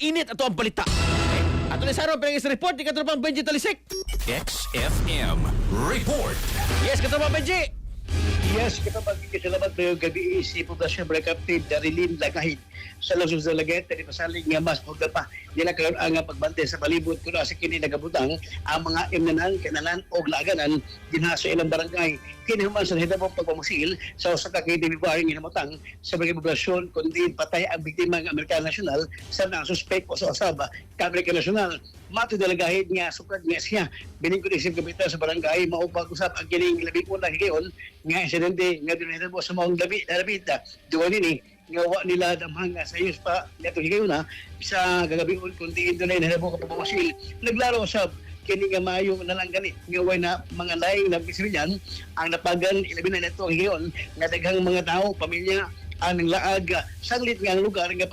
init ato ang balita. Ato ni Saro pero is report ni katropang Benji Talisik. XFM Report. Yes, katropang Benji. Yes, kita magkikisalamat ngayong gabi si Poblasyon Barangay Captain Darilyn Lagahid sa Lungsod sa Lagete ni pasalig nga mas pugda pa nila karon ang pagbantay sa palibot kuno sa kini nagabutang ang mga imnanan kanalan o laganan dinha sa ilang barangay kini human sa hitabo pagpamasil sa usa ka KTV bar nga namutang sa barangay poblasyon kundi patay ang biktima ng American National sa mga suspect o sa usaba ka American National. Mato Dalagahid nga sukad nga siya biningkod isip kabita sa barangay maupag-usap ang kining labing una higayon nga insidente nga dinahitabo sa maong labita duwa nini nga wa nila damhang nga sa yus pa neto higayon na sa gagabion kundi ito na inahitabo ka pagpamasil naglaro sa kini nga maayo na lang gani nga way na mga laing na bisbilyan ang napagan ilabi na neto higayon nga daghang mga tao pamilya ang laag saglit nga ang lugar nga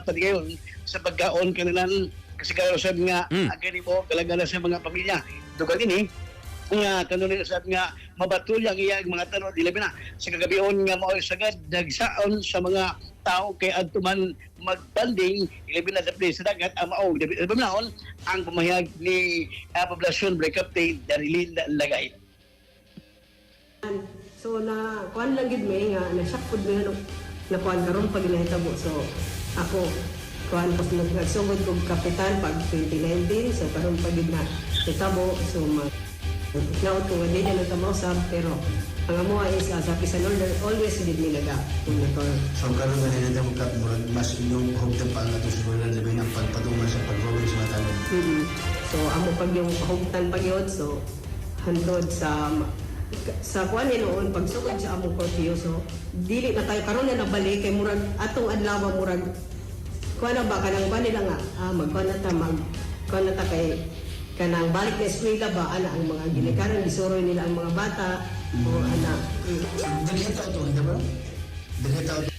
patigayon sa pagkaon kanilang kasi karosad nga agani mo kalagala sa mga pamilya dugan ini nga kanunay usab nga mabatulya ang iyang mga tanod ilabi na sa kagabion nga mao sagad dagsaon sa mga tao kay adtuman magbanding ilabi na sa dagat ang mao ilabi na ang pamahayag ni Poblasyon Barangay Captain Darilyn Lagahid. So na kuan lang gid may nga na shock pud may na kuan karon pag nahitabo so ako kuan pas nagsugod kog kapitan pag 2019 so karon pag gid na hitabo so now to hindi na nagkamosab pero ang amo is sa pisan order always did mi naga monitor. So karon nga nila mo kap murag mas inyong hugdan pa nga to siguro na labi ng pagpatungan sa pag-robbery sa mga tanong. So amo pag yung hugdan pag yun so handod sa kuan ni noon pagsugod sa among curfew so dili na tayo karon na nabalik kay murag atong adlaw murag kuan na ba kanang ba nila nga magkuan na ta kuan na ta kay kanang balik na eskwela ba ana ang mga ginikanan gisuroy nila ang mga bata o ana Dagita to, di ba? Dagita to.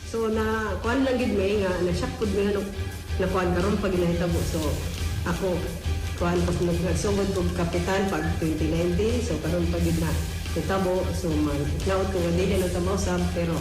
so na kuan lang gid may nga na shock pud may na kuan karon pag nahitabo so ako kuan pas nagsugod kog kapitan pag 2019 so karon pag gid na hitabo so maglaot ko dili na tamausab pero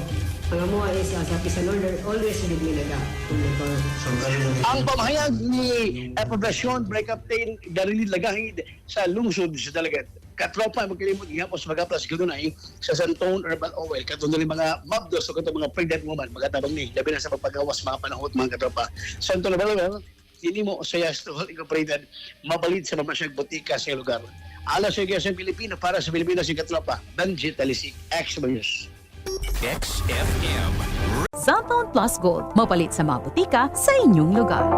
ang amo is sa pisan order always gid mi naga monitor. So karon Ang pamahayag ni Poblasyon Barangay Captain Darilyn Lagahid sa lungsod sa Dalagat. Katropa magkalimot gihapos magaplas gidunay sa Santone Herbal Oil katong dili mga mabdos o katong mga pregnant woman magatabang ni labi na sa pagpagawas mga panahon mga katropa. Santone Herbal Oil dili mo sa Yastol Incorporated mabalit sa mamasyag botika sa lugar. Ala sa Iglesia Pilipino para sa Pilipinas yung katropa. Benji Talisik, X-News. XFM Zantone Plus Gold, mapalit sa mga butika sa inyong lugar.